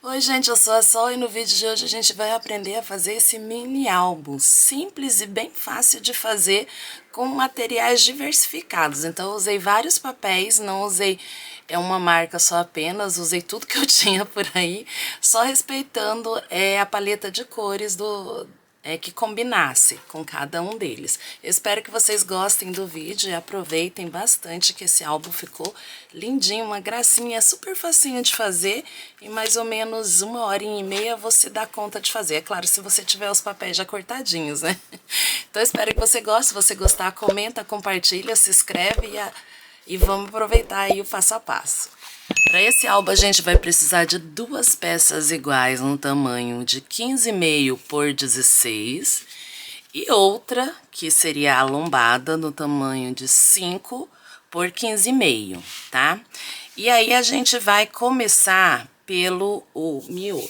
Oi gente, eu sou a Sol e no vídeo de hoje a gente vai aprender a fazer esse mini álbum simples e bem fácil de fazer com materiais diversificados. Então eu usei vários papéis, não usei uma marca só apenas, usei tudo que eu tinha por aí, só respeitando a paleta de cores que combinasse com cada um deles. Eu espero que vocês gostem do vídeo e aproveitem bastante que esse álbum ficou lindinho, uma gracinha, super facinho de fazer. Em mais ou menos 1h30 você dá conta de fazer. É claro, se você tiver os papéis já cortadinhos, né? Então eu espero que você goste. Se você gostar, comenta, compartilha, se inscreve e vamos aproveitar aí o passo a passo. Para esse álbum a gente vai precisar de duas peças iguais no tamanho de 15,5 por 16 e outra que seria a lombada no tamanho de 5 por 15,5, tá? E aí a gente vai começar pelo miolo.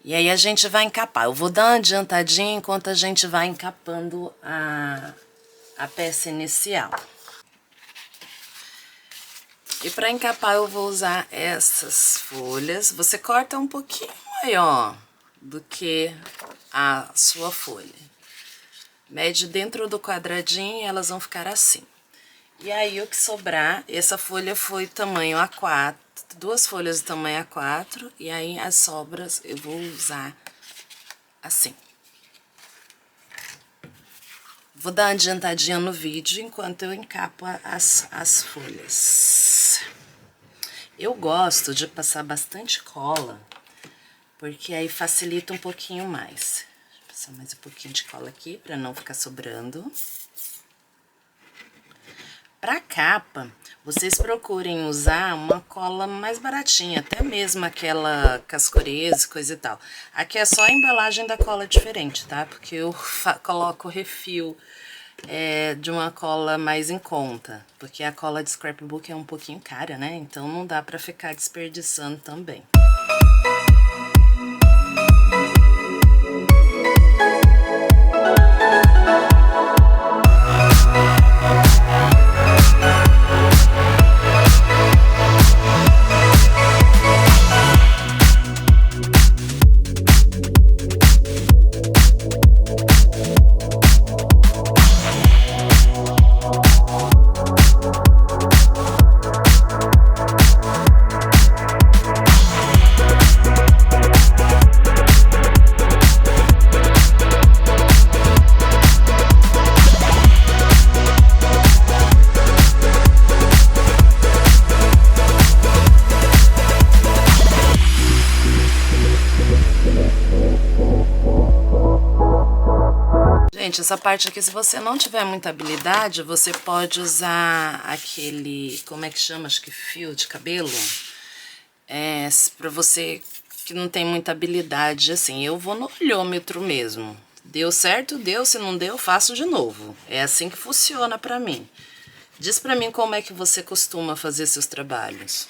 E aí a gente vai encapar. Eu vou dar uma adiantadinha enquanto a gente vai encapando a peça inicial. E para encapar eu vou usar essas folhas. Você corta um pouquinho maior do que a sua folha. Mede dentro do quadradinho e elas vão ficar assim. E aí o que sobrar, essa folha foi tamanho A4, duas folhas de tamanho A4, e aí as sobras eu vou usar assim. Vou dar uma adiantadinha no vídeo enquanto eu encapo as folhas. Eu gosto de passar bastante cola, porque aí facilita um pouquinho mais. Vou passar mais um pouquinho de cola aqui para não ficar sobrando. Para capa, vocês procurem usar uma cola mais baratinha, até mesmo aquela Cascorese, coisa e tal. Aqui é só a embalagem da cola diferente, tá? Porque eu coloco o refil de uma cola mais em conta, porque a cola de scrapbook é um pouquinho cara, né? Então não dá pra ficar desperdiçando também. Gente, essa parte aqui, se você não tiver muita habilidade, você pode usar aquele, como é que chama? Acho que fio de cabelo. Pra você que não tem muita habilidade, assim, eu vou no olhômetro mesmo. Deu certo? Deu. Se não deu, faço de novo. É assim que funciona pra mim. Diz pra mim como é que você costuma fazer seus trabalhos.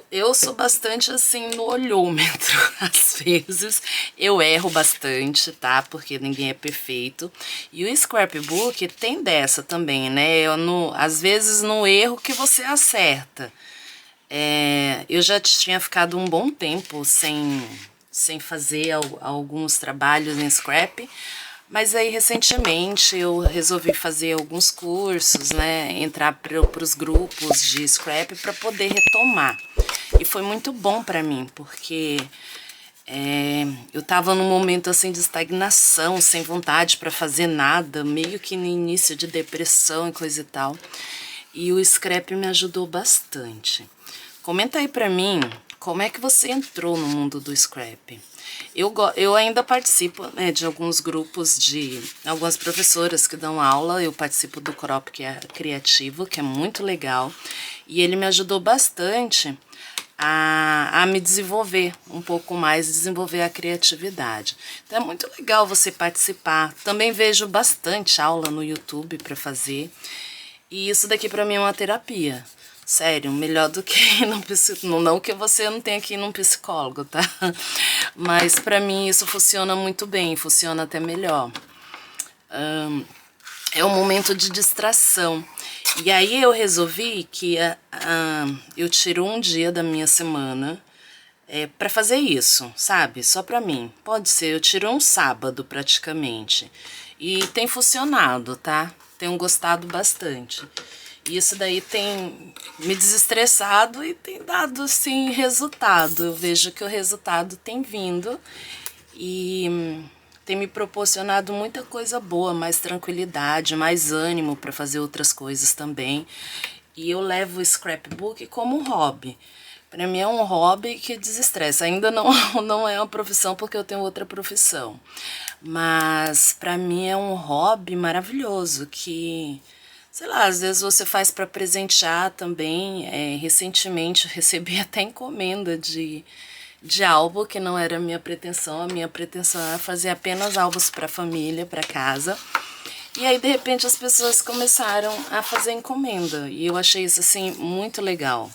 Eu sou bastante assim no olhômetro, às vezes eu erro bastante, tá? Porque ninguém é perfeito. E o scrapbook tem dessa também, né? Às vezes no erro que você acerta. Eu já tinha ficado um bom tempo sem fazer alguns trabalhos em scrap. Mas aí, recentemente, eu resolvi fazer alguns cursos, né? Entrar para os grupos de scrap para poder retomar. E foi muito bom para mim, porque eu tava num momento assim de estagnação, sem vontade para fazer nada, meio que no início de depressão e coisa e tal. E o scrap me ajudou bastante. Comenta aí pra mim como é que você entrou no mundo do scrap. Eu ainda participo, né, de alguns grupos de algumas professoras que dão aula. Eu participo do Crop Criativo, que é muito legal. E ele me ajudou bastante a me desenvolver um pouco mais, desenvolver a criatividade. Então é muito legal você participar. Também vejo bastante aula no YouTube para fazer. E isso daqui pra mim é uma terapia. Sério, melhor do que ir num psicólogo. Não que você não tenha que ir num psicólogo, tá? Mas pra mim isso funciona muito bem, funciona até melhor. É um momento de distração. E aí eu resolvi que eu tiro um dia da minha semana pra fazer isso, sabe? Só pra mim. Pode ser, eu tiro um sábado praticamente. E tem funcionado, tá? Tenho gostado bastante. E isso daí tem me desestressado e tem dado, sim, resultado. Eu vejo que o resultado tem vindo e tem me proporcionado muita coisa boa, mais tranquilidade, mais ânimo para fazer outras coisas também. E eu levo o scrapbook como um hobby. Para mim é um hobby que desestressa. Ainda não é uma profissão porque eu tenho outra profissão. Mas para mim é um hobby maravilhoso que, sei lá, às vezes você faz para presentear também. Recentemente eu recebi até encomenda de álbum, que não era a minha pretensão. A minha pretensão era fazer apenas álbuns para família, para casa. E aí, de repente, as pessoas começaram a fazer encomenda. E eu achei isso, assim, muito legal.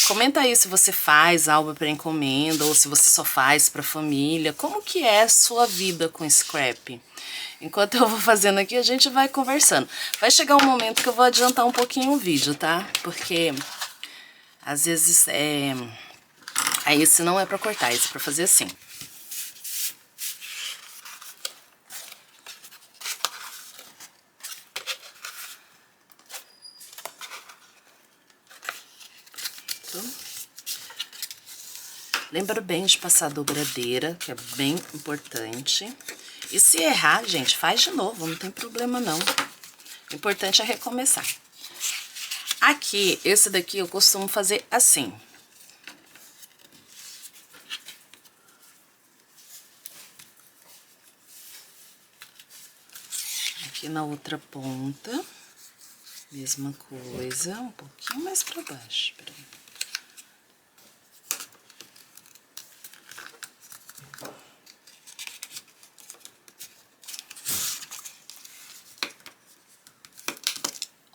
Comenta aí se você faz álbum para encomenda ou se você só faz para família. Como que é a sua vida com scrap? Enquanto eu vou fazendo aqui, a gente vai conversando. Vai chegar um momento que eu vou adiantar um pouquinho o vídeo, tá? Porque às vezes aí esse não é pra cortar, esse é pra fazer assim. Lembra bem de passar a dobradeira, que é bem importante. E se errar, gente, faz de novo, não tem problema não. O importante é recomeçar. Aqui, esse daqui eu costumo fazer assim. Aqui na outra ponta, mesma coisa, um pouquinho mais pra baixo, peraí.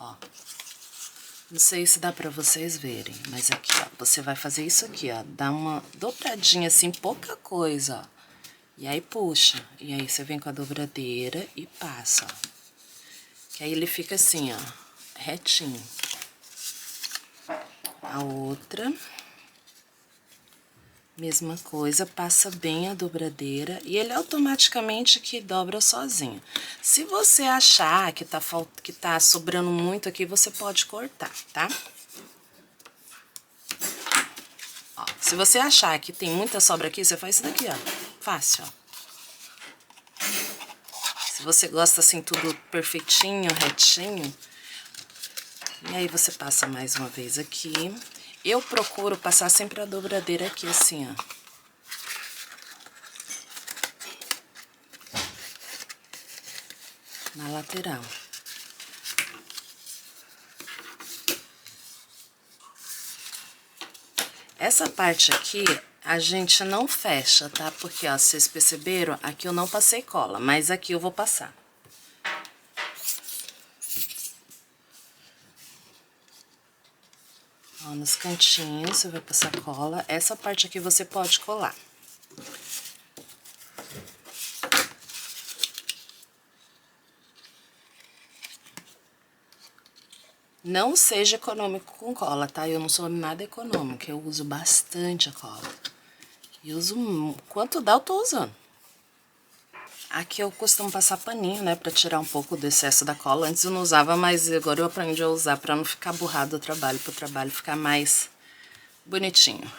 Ó, não sei se dá pra vocês verem, mas aqui, ó, você vai fazer isso aqui, ó, dá uma dobradinha assim, pouca coisa, ó. E aí puxa, e aí você vem com a dobradeira e passa, ó. Que aí ele fica assim, ó, retinho. A outra, mesma coisa, passa bem a dobradeira e ele automaticamente que dobra sozinho. Se você achar que tá sobrando muito aqui, você pode cortar, tá? Ó, se você achar que tem muita sobra aqui, você faz isso daqui, ó. Fácil, ó. Se você gosta assim tudo perfeitinho, retinho, e aí você passa mais uma vez aqui. Eu procuro passar sempre a dobradeira aqui assim, ó. Na lateral. Essa parte aqui a gente não fecha, tá? Porque, ó, vocês perceberam, aqui eu não passei cola, mas aqui eu vou passar. Ó, nos cantinhos você vai passar cola. Essa parte aqui você pode colar. Não seja econômico com cola, tá? Eu não sou nada econômica, eu uso bastante a cola. E uso, quanto dá eu tô usando. Aqui eu costumo passar paninho, né, pra tirar um pouco do excesso da cola. Antes eu não usava, mas agora eu aprendi a usar pra não ficar borrado o trabalho, pro trabalho ficar mais bonitinho.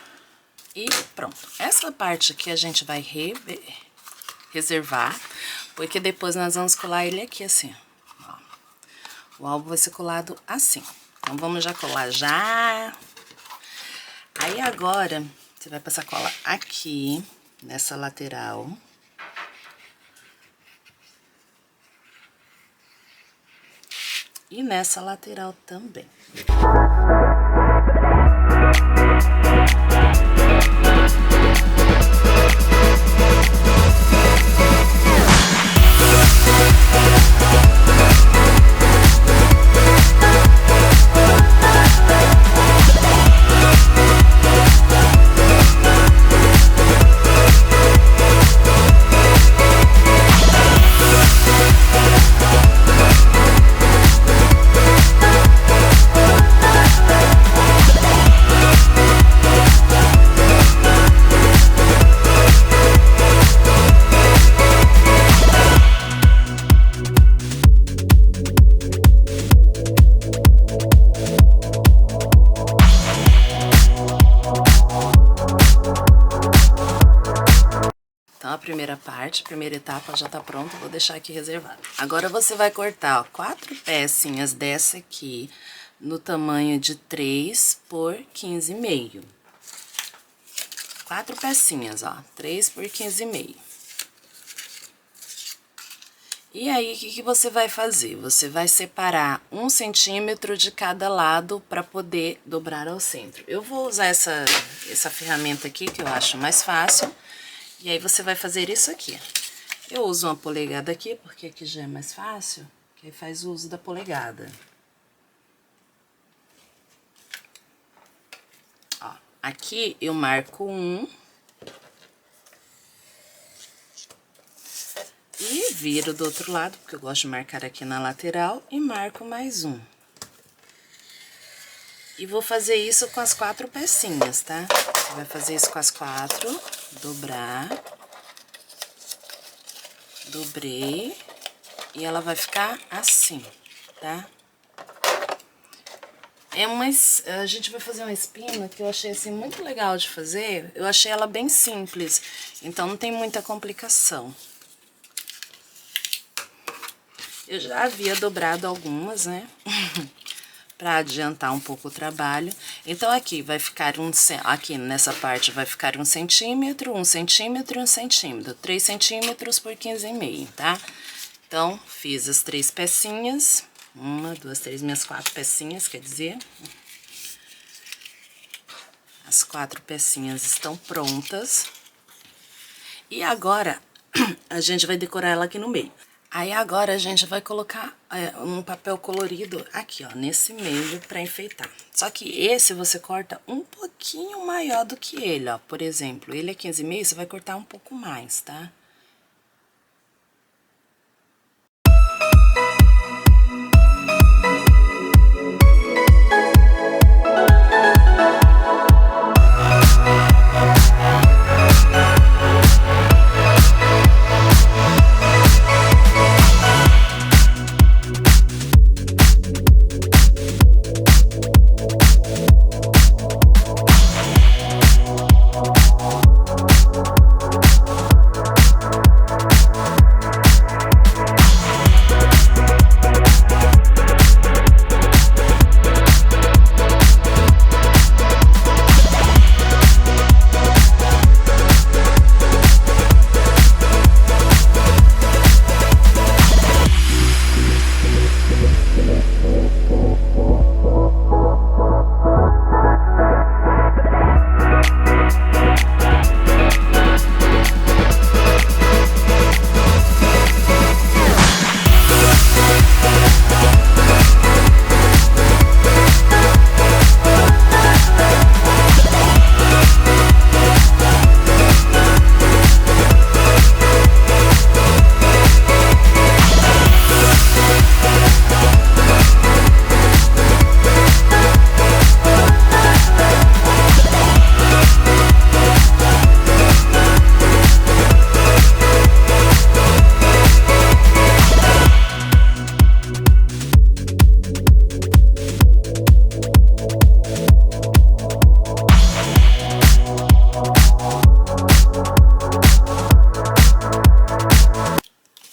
E pronto. Essa parte aqui a gente vai reservar, porque depois nós vamos colar ele aqui assim, ó. O álbum vai ser colado assim. Então vamos já colar já. Aí agora você vai passar cola aqui, nessa lateral. E nessa lateral também. primeira parte, a primeira etapa já tá pronta, vou deixar aqui reservado. Agora você vai cortar, ó, 4 pecinhas dessa aqui, no tamanho de 3 por 15,5. 4 pecinhas, ó, 3 por 15,5. E aí, o que você vai fazer? Você vai separar 1 centímetro de cada lado para poder dobrar ao centro. Eu vou usar essa ferramenta aqui, que eu acho mais fácil. E aí, você vai fazer isso aqui. Eu uso uma polegada aqui, porque aqui já é mais fácil, que aí faz o uso da polegada. Ó, aqui eu marco 1. E viro do outro lado, porque eu gosto de marcar aqui na lateral, e marco mais 1. E vou fazer isso com as 4 pecinhas, tá? Você vai fazer isso com as 4, dobrar, dobrei, e ela vai ficar assim, tá? A gente vai fazer uma espina que eu achei assim muito legal de fazer, eu achei ela bem simples, então não tem muita complicação. Eu já havia dobrado algumas, né? Pra adiantar um pouco o trabalho. Então, aqui vai ficar aqui nessa parte vai ficar 1 centímetro, 1 centímetro, 1 centímetro. 3 centímetros por 15,5, tá? Então, fiz as 3 pecinhas. 1, 2, 3, minhas 4 pecinhas, quer dizer. As 4 pecinhas estão prontas. E agora, a gente vai decorar ela aqui no meio. Aí agora a gente vai colocar um papel colorido aqui, ó, nesse meio pra enfeitar. Só que esse você corta um pouquinho maior do que ele, ó. Por exemplo, ele é 15,5, você vai cortar um pouco mais, tá?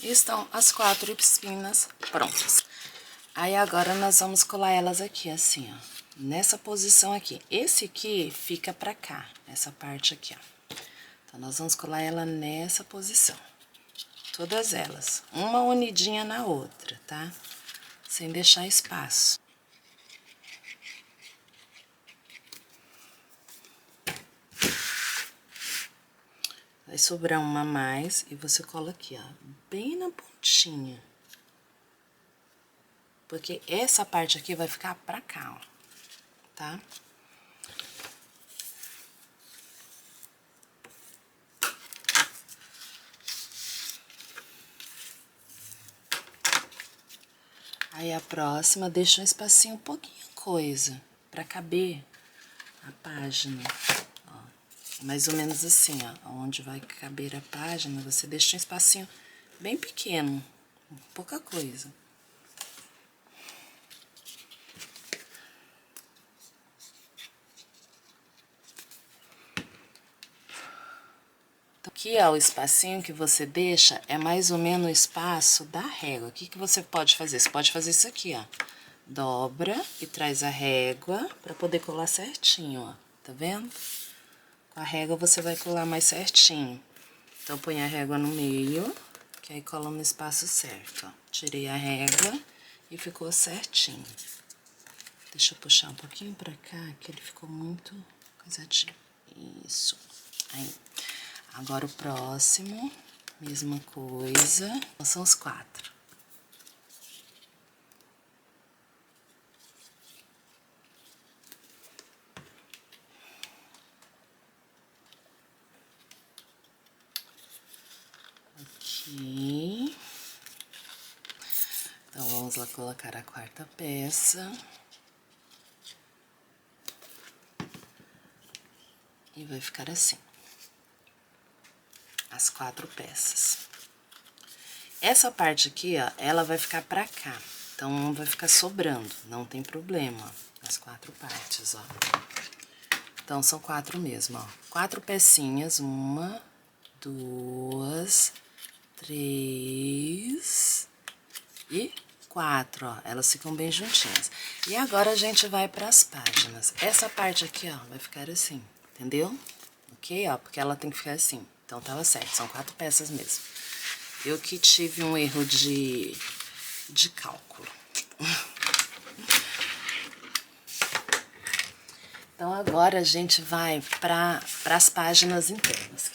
Estão as 4 espinas prontas. Aí agora nós vamos colar elas aqui, assim, ó. Nessa posição aqui. Esse aqui fica pra cá, essa parte aqui, ó. Então, nós vamos colar ela nessa posição. Todas elas. Uma unidinha na outra, tá? Sem deixar espaço. Vai sobrar uma a mais e você cola aqui, ó, bem na pontinha. Porque essa parte aqui vai ficar pra cá, ó, tá? Aí a próxima, deixa um espacinho um pouquinho coisa pra caber a página. Mais ou menos assim, ó, onde vai caber a página, você deixa um espacinho bem pequeno, pouca coisa. Então, Aqui, ó, o espacinho que você deixa é mais ou menos o espaço da régua. O que que você pode fazer? Você pode fazer isso aqui, ó. Dobra e traz a régua pra poder colar certinho, ó. Tá vendo? Com a régua você vai colar mais certinho. Então, põe a régua no meio, que aí cola no espaço certo, ó. Tirei a régua e ficou certinho. Deixa eu puxar um pouquinho pra cá, que ele ficou muito coisadinho. Isso. Aí. Agora o próximo, mesma coisa. São os 4. Aqui. Então, vamos lá colocar a 4ª peça. E vai ficar assim. As 4 peças. Essa parte aqui, ó, ela vai ficar pra cá. Então, não vai ficar sobrando, não tem problema. As 4 partes, ó. Então, são 4 mesmo, ó. 4 pecinhas, 1, 2, 3 e 4, ó. Elas ficam bem juntinhas. E agora a gente vai pras páginas. Essa parte aqui, ó, vai ficar assim, entendeu? Ok, ó, porque ela tem que ficar assim. Então, tava certo, são 4 peças mesmo. Eu que tive um erro de cálculo. Então, agora a gente vai para as páginas internas.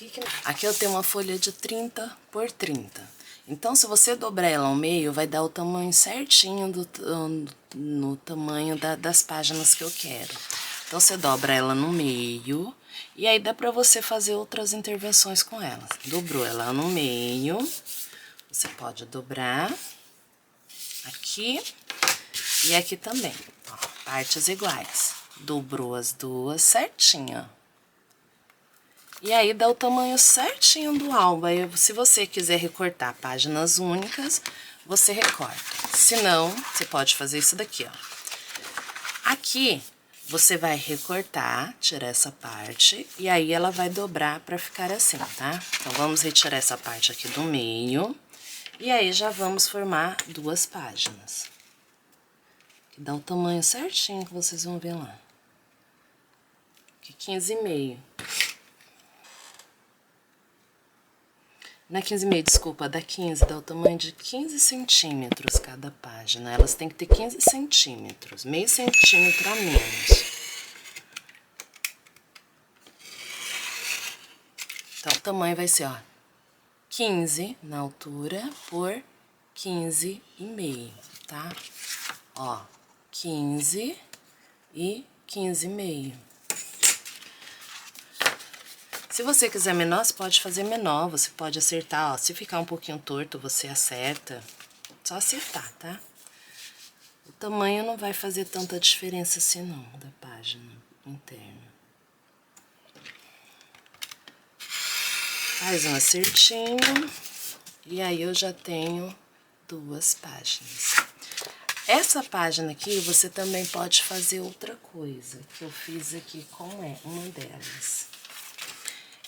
Aqui eu tenho uma folha de 30 por 30. Então, se você dobrar ela ao meio, vai dar o tamanho certinho no tamanho das páginas que eu quero. Então, você dobra ela no meio e aí dá para você fazer outras intervenções com ela. Dobrou ela no meio, você pode dobrar aqui e aqui também, ó, partes iguais. Dobrou as duas certinho, ó. E aí dá o tamanho certinho do álbum. Aí, se você quiser recortar páginas únicas, você recorta. Se não, você pode fazer isso daqui, ó. Aqui, você vai recortar, tirar essa parte, e aí ela vai dobrar pra ficar assim, tá? Então, vamos retirar essa parte aqui do meio, e aí já vamos formar 2 páginas. Que dá o tamanho certinho que vocês vão ver lá. Que 15,5. Não é 15,5, desculpa, dá 15, dá o tamanho de 15 centímetros cada página. Elas têm que ter 15 centímetros, meio centímetro a menos. Então, o tamanho vai ser, ó, 15 na altura por 15,5, tá? Ó, 15 e 15,5. Se você quiser menor, você pode fazer menor, você pode acertar, ó. Se ficar um pouquinho torto, você acerta. Só acertar, tá? O tamanho não vai fazer tanta diferença assim, não, da página interna. Faz um acertinho. E aí, eu já tenho 2 páginas. Essa página aqui, você também pode fazer outra coisa, que eu fiz aqui com uma delas.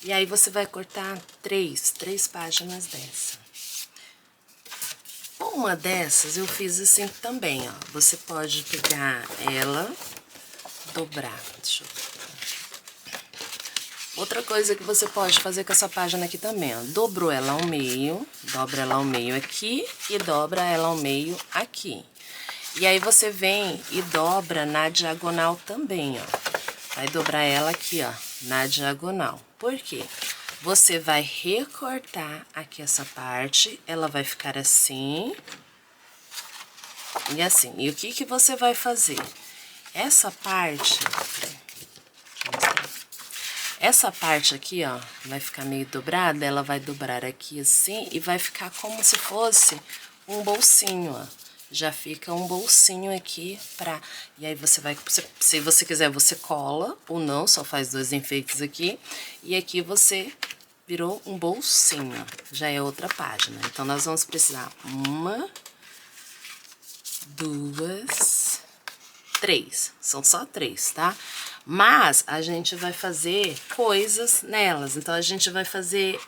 E aí, você vai cortar 3 páginas dessa. Uma dessas, eu fiz assim também, ó. Você pode pegar ela, dobrar. Deixa eu ver. Outra coisa que você pode fazer com essa página aqui também, ó. Dobrou ela ao meio, dobra ela ao meio aqui e dobra ela ao meio aqui. E aí, você vem e dobra na diagonal também, ó. Vai dobrar ela aqui, ó, na diagonal. Por quê? Você vai recortar aqui essa parte, ela vai ficar assim e assim. E o que que você vai fazer? Essa parte aqui, ó, vai ficar meio dobrada, ela vai dobrar aqui assim e vai ficar como se fosse um bolsinho, ó. Já fica um bolsinho aqui pra... E aí, você vai... Se você quiser, você cola ou não, só faz 2 enfeites aqui. E aqui você virou um bolsinho, já é outra página. Então, nós vamos precisar 1, 2, 3. São só 3, tá? Mas a gente vai fazer coisas nelas, então a gente vai fazer,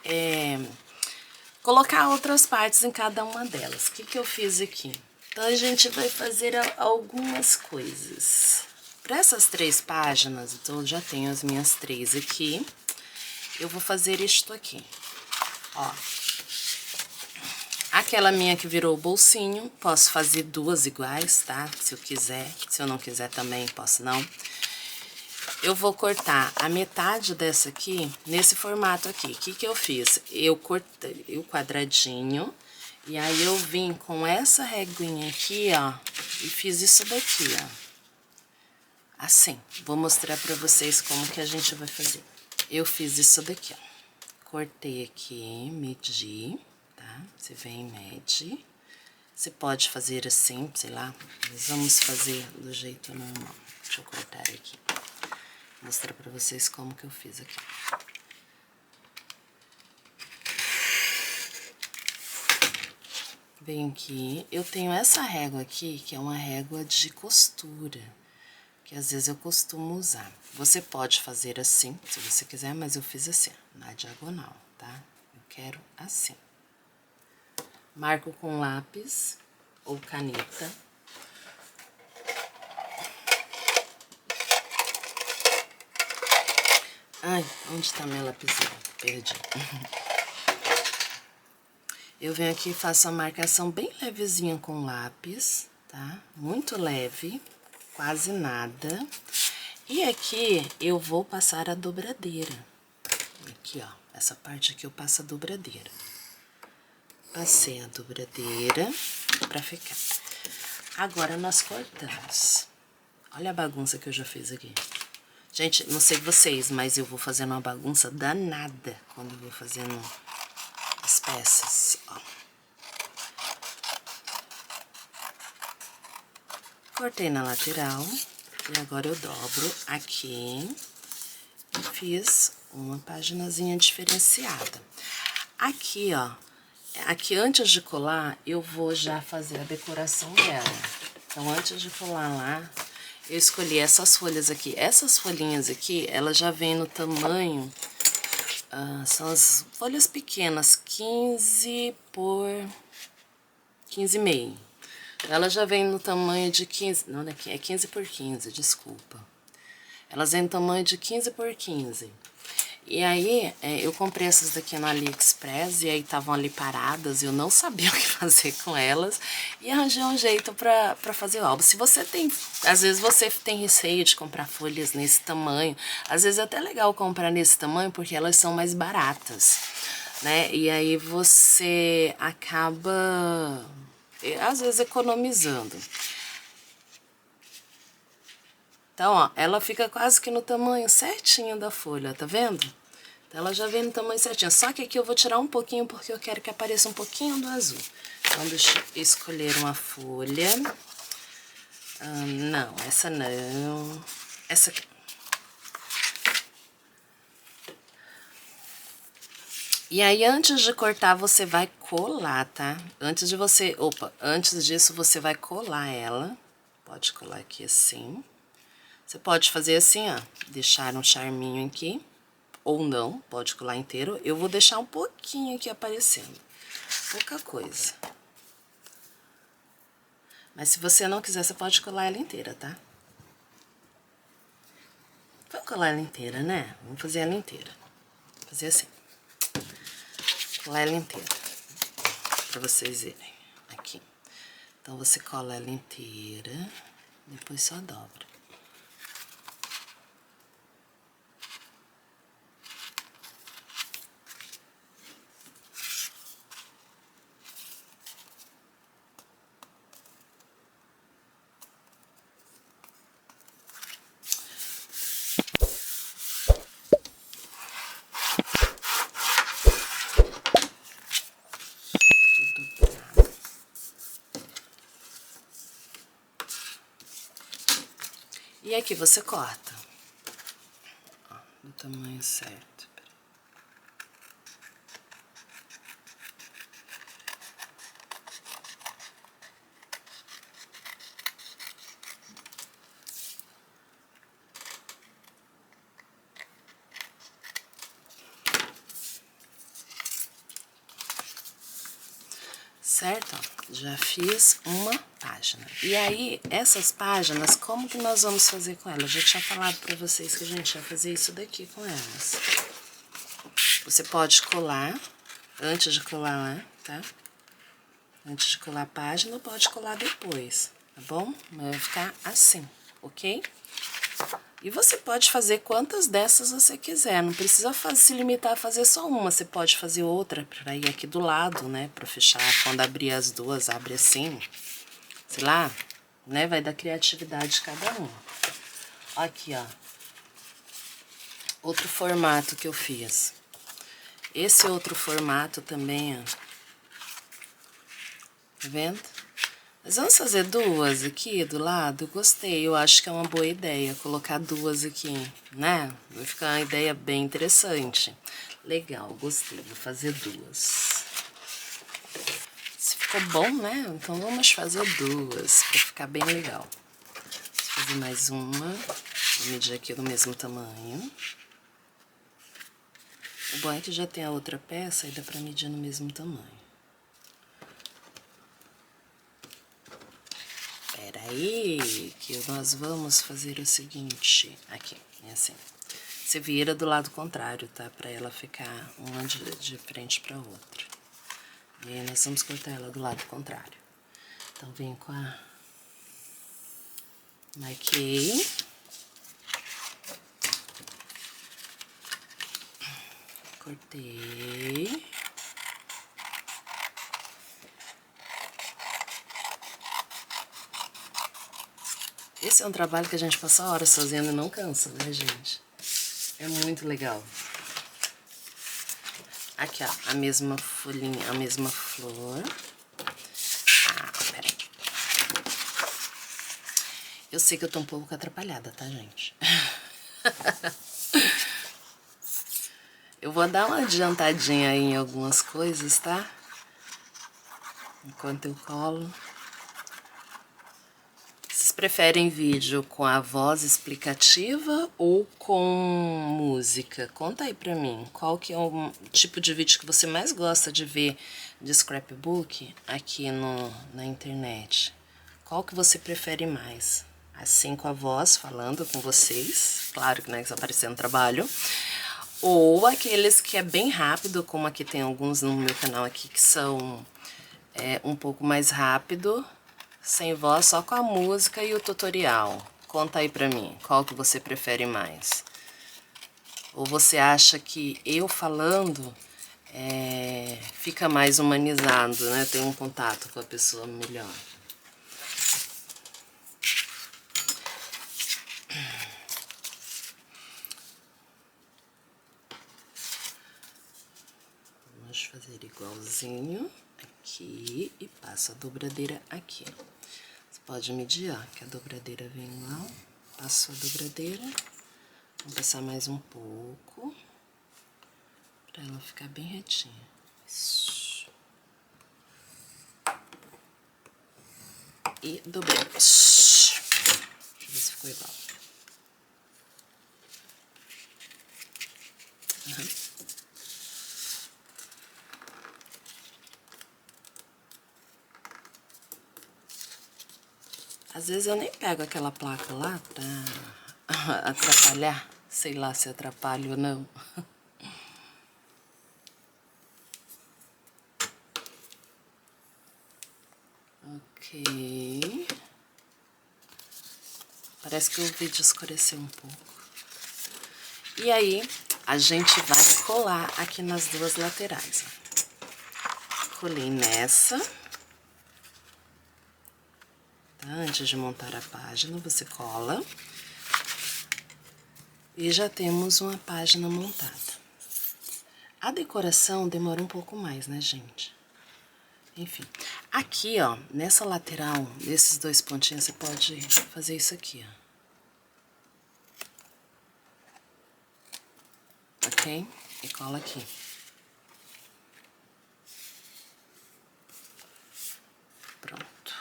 colocar outras partes em cada uma delas. O que que eu fiz aqui? Então a gente vai fazer algumas coisas. Para essas 3 páginas, então eu já tenho as minhas 3 aqui, eu vou fazer isto aqui, ó. Aquela minha que virou o bolsinho, posso fazer 2 iguais, tá? Se eu quiser, se eu não quiser também, posso não. Eu vou cortar a metade dessa aqui, nesse formato aqui. O que que eu fiz? Eu cortei o quadradinho, e aí eu vim com essa reguinha aqui, ó, e fiz isso daqui, ó. Assim, vou mostrar pra vocês como que a gente vai fazer. Eu fiz isso daqui, ó. Cortei aqui, medi, tá? Você vem e mede. Você pode fazer assim, sei lá, mas vamos fazer do jeito normal. Deixa eu cortar aqui. Vou mostrar pra vocês como que eu fiz aqui. Venho aqui, eu tenho essa régua aqui, que é uma régua de costura, que às vezes eu costumo usar. Você pode fazer assim, se você quiser, mas eu fiz assim, na diagonal, tá? Eu quero assim. Marco com lápis ou caneta. Ai, onde tá minha lapiseira? Perdi. Eu venho aqui e faço a marcação bem levezinha com lápis, tá? Muito leve, quase nada. E aqui eu vou passar a dobradeira. Aqui, ó, essa parte aqui eu passo a dobradeira. Passei a dobradeira pra ficar. Agora nós cortamos. Olha a bagunça que eu já fiz aqui. Gente, não sei vocês, mas eu vou fazendo uma bagunça danada quando eu vou fazendo as peças, ó. Cortei na lateral e agora eu dobro aqui e fiz uma paginazinha diferenciada. Aqui, ó, aqui antes de colar, eu vou já fazer a decoração dela. Então, antes de colar lá, eu escolhi essas folhas aqui. Essas folhinhas aqui, elas já vêm no tamanho, são as folhas pequenas, 15 por 15,5. Ela já vem no tamanho de 15, não, aqui é 15 por 15, desculpa. Elas vêm no tamanho de 15 por 15. E aí, eu comprei essas daqui no AliExpress e aí estavam ali paradas, eu não sabia o que fazer com elas e arranjei um jeito pra fazer o álbum. Se você tem, às vezes você tem receio de comprar folhas nesse tamanho, às vezes é até legal comprar nesse tamanho porque elas são mais baratas, né? E aí você acaba, às vezes, economizando. Então, ó, ela fica quase que no tamanho certinho da folha, tá vendo? Então, ela já vem no tamanho certinho. Só que aqui eu vou tirar um pouquinho porque eu quero que apareça um pouquinho do azul. Então, deixa eu escolher uma folha. Não, essa não. Essa aqui. E aí, antes de cortar, você vai colar, tá? Antes disso, você vai colar ela. Pode colar aqui assim. Você pode fazer assim, ó, deixar um charminho aqui, ou não, pode colar inteiro. Eu vou deixar um pouquinho aqui aparecendo, pouca coisa. Mas se você não quiser, você pode colar ela inteira, tá? Vamos colar ela inteira, né? Vamos fazer ela inteira. Vou fazer assim. Colar ela inteira, pra vocês verem, aqui. Então, você cola ela inteira, depois só dobra. E aqui você corta, ó, do tamanho certo. certo? Ó, já fiz uma página. E aí, essas páginas, como que nós vamos fazer com elas? Eu já tinha falado pra vocês que a gente ia fazer isso daqui com elas. Você pode colar, antes de colar lá, tá? Antes de colar a página, pode colar depois, tá bom? Mas vai ficar assim, ok? E você pode fazer quantas dessas você quiser, não precisa se limitar a fazer só uma, você pode fazer outra pra ir aqui do lado, né, pra fechar, quando abrir as duas, abre assim, sei lá, né, vai da criatividade de cada um. Aqui, ó, outro formato que eu fiz. Esse outro formato também, ó, tá vendo? Mas vamos fazer duas aqui do lado? Gostei, eu acho que é uma boa ideia colocar duas aqui, né? Vai ficar uma ideia bem interessante. Legal, gostei, vou fazer duas. Se ficou bom, né? Então vamos fazer duas, pra ficar bem legal. Vou fazer mais uma, vou medir aqui do mesmo tamanho. O bom é que já tem a outra peça e dá pra medir no mesmo tamanho. Aí que nós vamos fazer o seguinte, aqui, é assim, você vira do lado contrário, tá? Pra ela ficar uma de frente pra outra. E aí nós vamos cortar ela do lado contrário. Então vem com a... Marquei. Cortei. Esse é um trabalho que a gente passa horas fazendo e não cansa, né, gente? É muito legal. Aqui, ó, a mesma folhinha, a mesma flor. Ah, peraí. Eu sei que eu tô um pouco atrapalhada, tá, gente? Eu vou dar uma adiantadinha aí em algumas coisas, tá? Enquanto eu colo. Vocês preferem vídeo com a voz explicativa ou com música? Conta aí pra mim, qual que é o tipo de vídeo que você mais gosta de ver de scrapbook aqui na internet? Qual que você prefere mais? Assim com a voz, falando com vocês, claro que não é que aparecendo trabalho, ou aqueles que é bem rápido, como aqui tem alguns no meu canal aqui que são um pouco mais rápido, sem voz, só com a música e o tutorial. Conta aí pra mim, qual que você prefere mais? Ou você acha que eu falando fica mais humanizado, né? Tem um contato com a pessoa melhor. Vamos fazer igualzinho aqui e passo a dobradeira aqui. Você pode medir, ó, que a dobradeira vem igual. Passo a dobradeira. Vou passar mais um pouco pra ela ficar bem retinha. Isso. E dobramos. Deixa eu ver se ficou igual. Uhum. Às vezes eu nem pego aquela placa lá pra atrapalhar. Sei lá se atrapalho ou não. Ok. Parece que o vídeo escureceu um pouco. E aí, a gente vai colar aqui nas duas laterais, ó. Colei nessa. Tá? Antes de montar a página, você cola. E já temos uma página montada. A decoração demora um pouco mais, né, gente? Enfim, aqui, ó, nessa lateral, desses dois pontinhos, você pode fazer isso aqui, ó. Ok? E cola aqui. Pronto.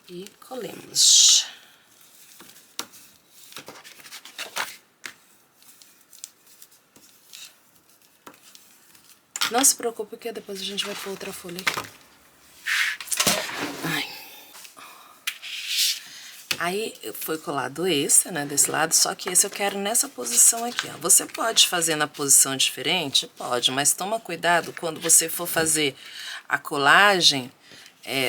E colemos. Não se preocupe, porque depois a gente vai pôr outra folha aqui. Ai. Aí foi colado esse, né, desse lado, só que esse eu quero nessa posição aqui, ó. Você pode fazer na posição diferente? Pode, mas toma cuidado quando você for fazer a colagem,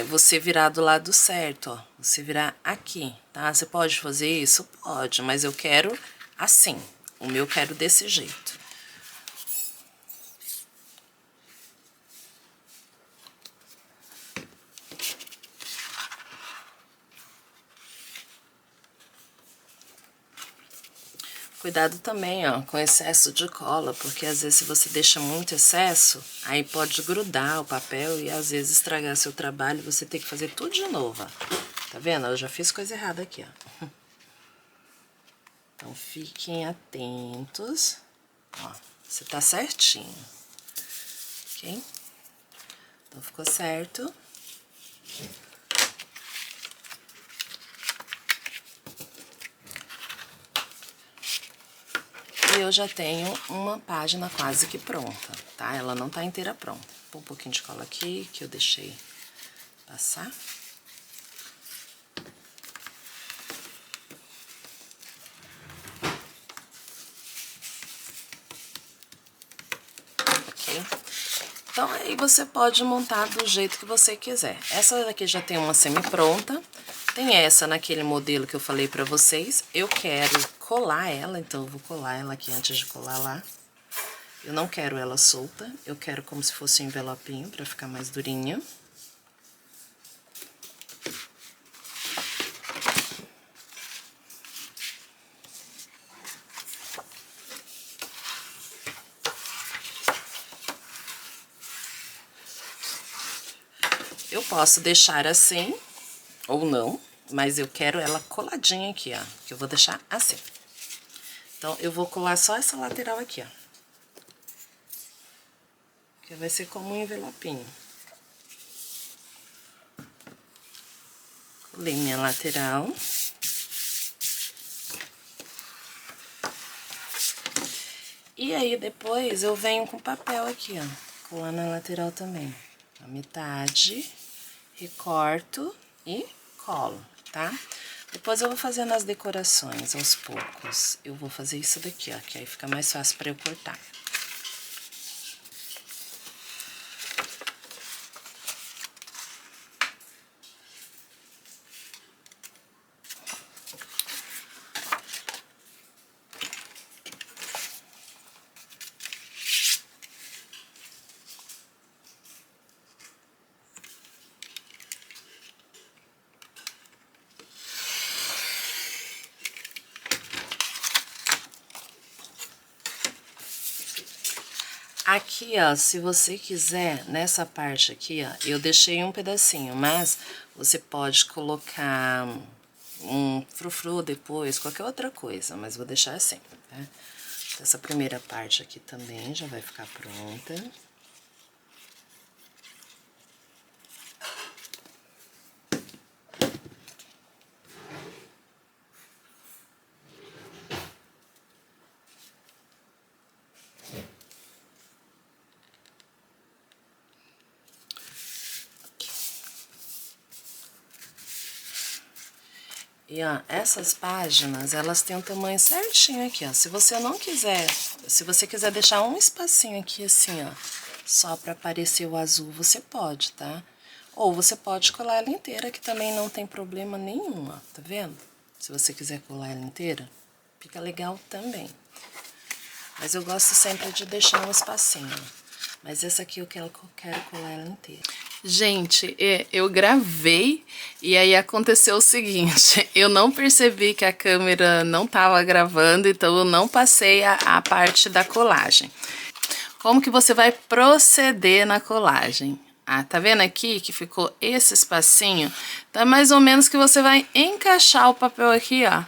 você virar do lado certo, ó. Você virar aqui, tá? Você pode fazer isso? Pode, mas eu quero assim. O meu eu quero desse jeito. Cuidado também, ó, com excesso de cola, porque às vezes se você deixa muito excesso, aí pode grudar o papel e às vezes estragar seu trabalho e você tem que fazer tudo de novo, ó. Tá vendo? Eu já fiz coisa errada aqui, ó. Então fiquem atentos, ó, você tá certinho, ok? Então ficou certo. E eu já tenho uma página quase que pronta, tá? Ela não tá inteira pronta. Vou pôr um pouquinho de cola aqui, que eu deixei passar. Ok? Então, aí você pode montar do jeito que você quiser. Essa daqui já tem uma semi-pronta. Tem essa naquele modelo que eu falei pra vocês. Eu quero colar ela, então eu vou colar ela aqui antes de colar lá. Eu não quero ela solta, eu quero como se fosse um envelopinho pra ficar mais durinho. Eu posso deixar assim, ou não, mas eu quero ela coladinha aqui, ó, que eu vou deixar assim. Então, eu vou colar só essa lateral aqui, ó. Que vai ser como um envelopinho. Colei minha lateral. E aí, depois, eu venho com papel aqui, ó, colar na lateral também. A metade, recorto e colo, tá? Depois eu vou fazendo as decorações aos poucos. Eu vou fazer isso daqui, ó, que aí fica mais fácil pra eu cortar. Aqui, ó, se você quiser, nessa parte aqui, ó, eu deixei um pedacinho, mas você pode colocar um frufru depois, qualquer outra coisa, mas vou deixar assim, tá? Essa primeira parte aqui também já vai ficar pronta. E, ó, essas páginas, elas têm um tamanho certinho aqui, ó. Se você não quiser, se você quiser deixar um espacinho aqui assim, ó, só pra aparecer o azul, você pode, tá? Ou você pode colar ela inteira, que também não tem problema nenhum, ó, tá vendo? Se você quiser colar ela inteira, fica legal também. Mas eu gosto sempre de deixar um espacinho, ó. Mas essa aqui eu quero colar ela inteira. Gente, eu gravei e aí aconteceu o seguinte, eu não percebi que a câmera não estava gravando, então eu não passei a parte da colagem. Como que você vai proceder na colagem? Ah, tá vendo aqui que ficou esse espacinho? Então é mais ou menos que você vai encaixar o papel aqui, ó.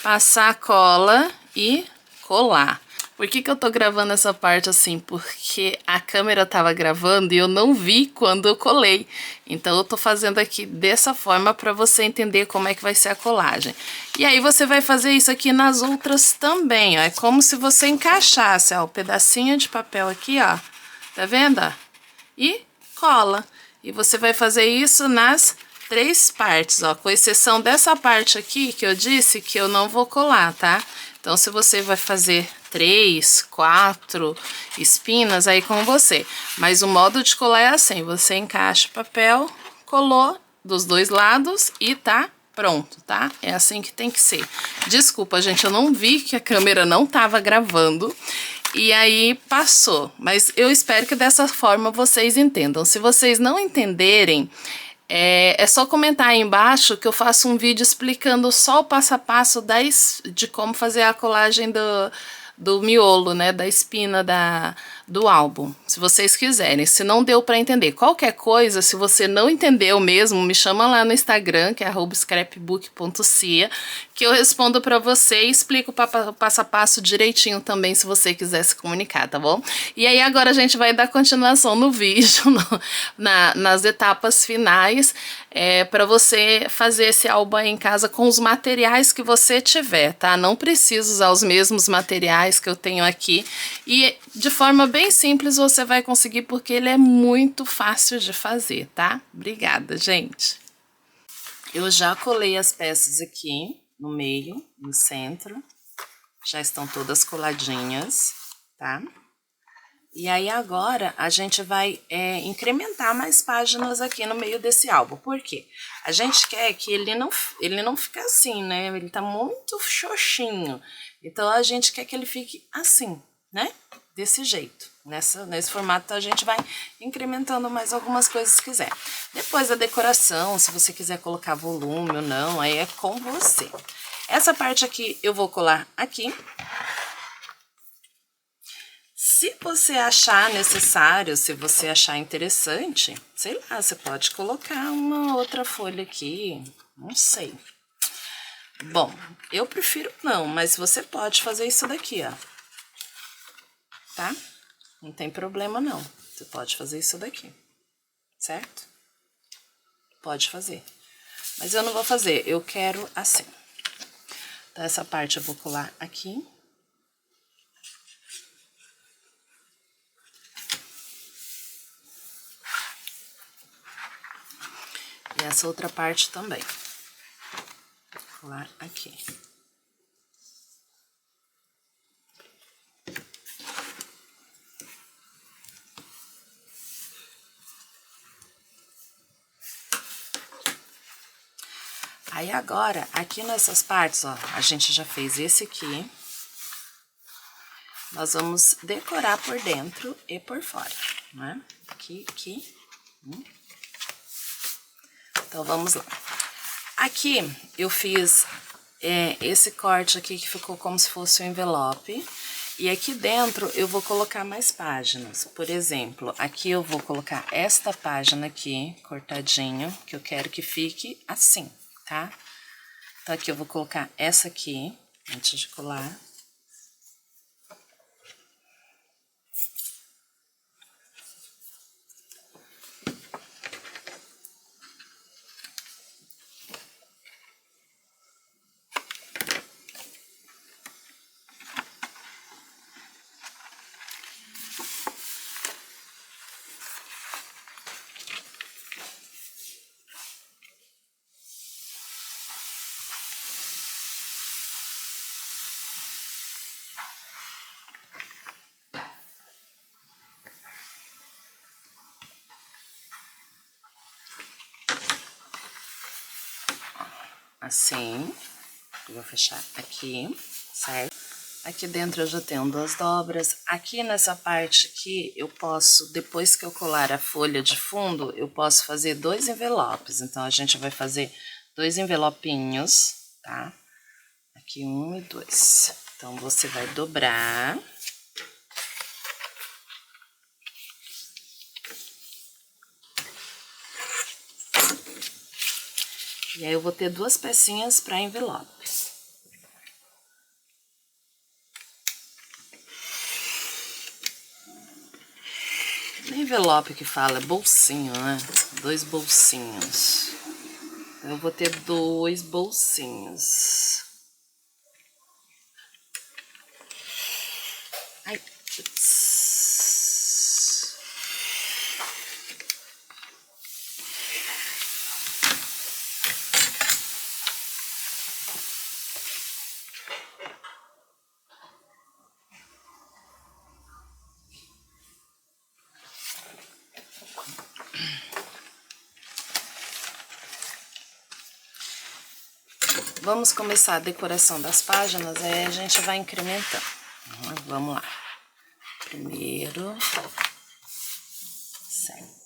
Passar a cola e colar. Por que que eu tô gravando essa parte assim? Porque a câmera tava gravando e eu não vi quando eu colei. Então eu tô fazendo aqui dessa forma pra você entender como é que vai ser a colagem. E aí você vai fazer isso aqui nas outras também, ó. É como se você encaixasse, ó, o pedacinho de papel aqui, ó. tá vendo, ó? E cola. E você vai fazer isso nas 3 partes, ó, com exceção dessa parte aqui que eu disse que eu não vou colar, tá? Então, se você vai fazer 3, 4 espinas, aí com você. Mas o modo de colar é assim, você encaixa o papel, colou dos 2 lados e tá pronto, tá? É assim que tem que ser. Desculpa, gente, eu não vi que a câmera não tava gravando. E aí passou, mas eu espero que dessa forma vocês entendam. Se vocês não entenderem, é só comentar aí embaixo que eu faço um vídeo explicando só o passo a passo de como fazer a colagem do miolo, né, da espina do álbum, se vocês quiserem. Se não deu para entender qualquer coisa, se você não entendeu mesmo, me chama lá no Instagram, que é @scrapbook.cia, que eu respondo para você e explico o passo a passo direitinho também, se você quiser se comunicar, tá bom? E aí agora a gente vai dar continuação no vídeo, nas etapas finais, para você fazer esse álbum aí em casa com os materiais que você tiver, tá? Não precisa usar os mesmos materiais que eu tenho aqui, e de forma bem simples você vai conseguir, porque ele é muito fácil de fazer, tá? Obrigada, gente! Eu já colei as peças aqui no meio, no centro, já estão todas coladinhas, tá? E aí agora a gente vai incrementar mais páginas aqui no meio desse álbum. Por quê? A gente quer que ele não fique assim, né? Ele tá muito xoxinho. Então a gente quer que ele fique assim, né? Desse jeito. Nesse formato a gente vai incrementando mais algumas coisas se quiser. Depois a decoração, se você quiser colocar volume ou não, aí é com você. Essa parte aqui eu vou colar aqui. Se você achar necessário, se você achar interessante, sei lá, você pode colocar uma outra folha aqui, não sei. Bom, eu prefiro não, mas você pode fazer isso daqui, ó. Tá? Não tem problema não, você pode fazer isso daqui, certo? Pode fazer. Mas eu não vou fazer, eu quero assim. Então essa parte eu vou colar aqui. E essa outra parte também. Vou colar aqui. Aí agora, aqui nessas partes, ó, a gente já fez esse aqui. Nós vamos decorar por dentro e por fora, né? Aqui. Então, vamos lá. Aqui, eu fiz esse corte aqui que ficou como se fosse um envelope. E aqui dentro, eu vou colocar mais páginas. Por exemplo, aqui eu vou colocar esta página aqui, cortadinho, que eu quero que fique assim, tá? Então, aqui eu vou colocar essa aqui, antes de colar. Assim, eu vou fechar aqui, certo? Aqui dentro eu já tenho 2 dobras. Aqui nessa parte aqui, eu posso, depois que eu colar a folha de fundo, eu posso fazer 2 envelopes. Então, a gente vai fazer 2 envelopinhos, tá? Aqui 1 e 2. Então, você vai dobrar. E aí, eu vou ter 2 pecinhas para envelope. Envelope que fala, é bolsinho, né? 2 bolsinhos. Eu vou ter 2 bolsinhos. Ai, putz. vamos começar a decoração das páginas, aí a gente vai incrementando. Vamos lá. Primeiro, certo.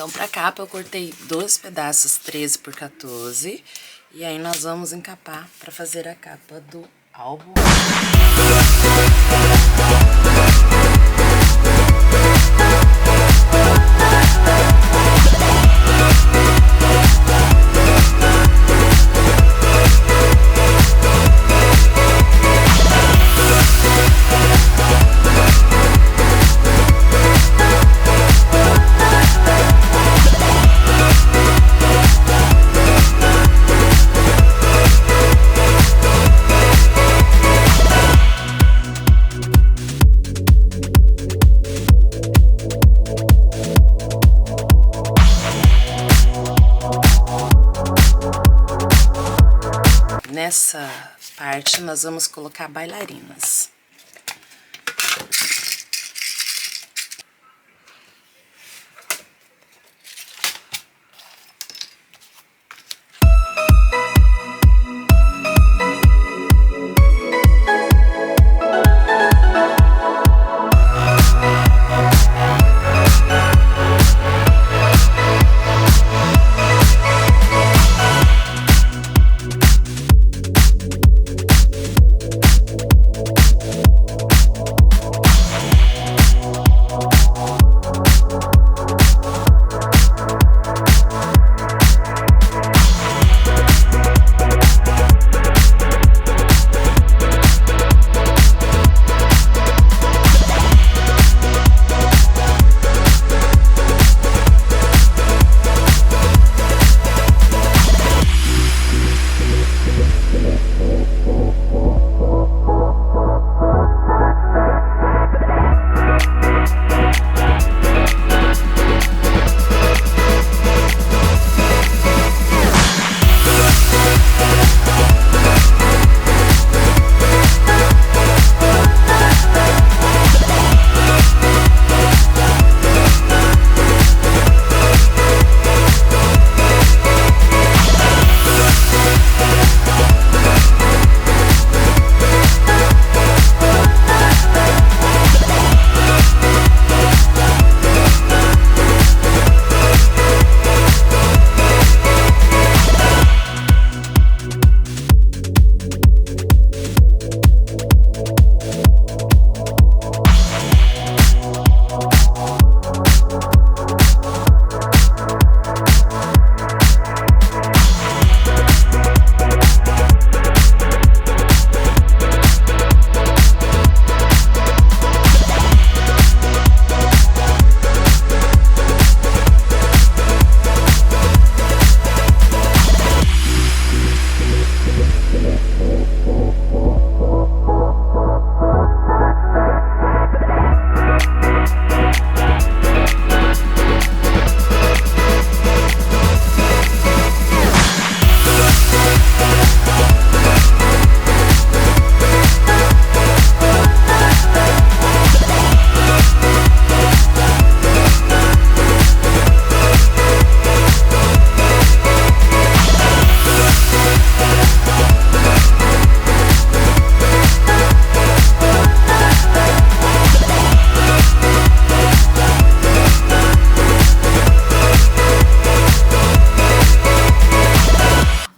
Então, pra capa eu cortei 2 pedaços 13 por 14. E aí nós vamos encapar pra fazer a capa do álbum. Nessa parte, nós vamos colocar bailarinas.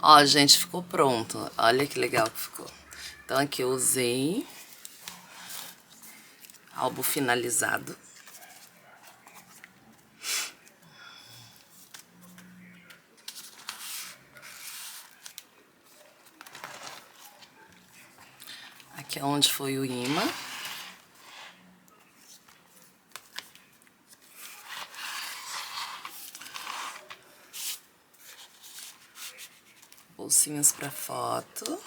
Ó, gente, ficou pronto. Olha que legal que ficou. Então, aqui eu usei álbum finalizado. Aqui é onde foi o imã. Bolsinhos para foto.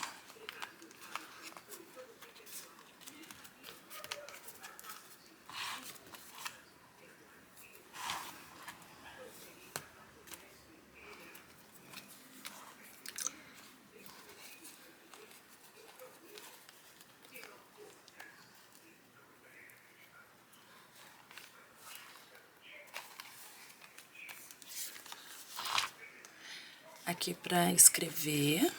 Aqui para escrever.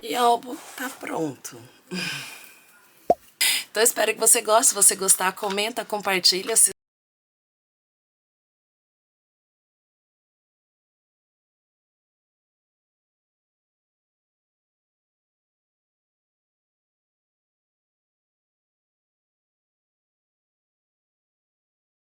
E o álbum tá pronto. Então espero que você goste. Se você gostar, comenta, compartilha. Se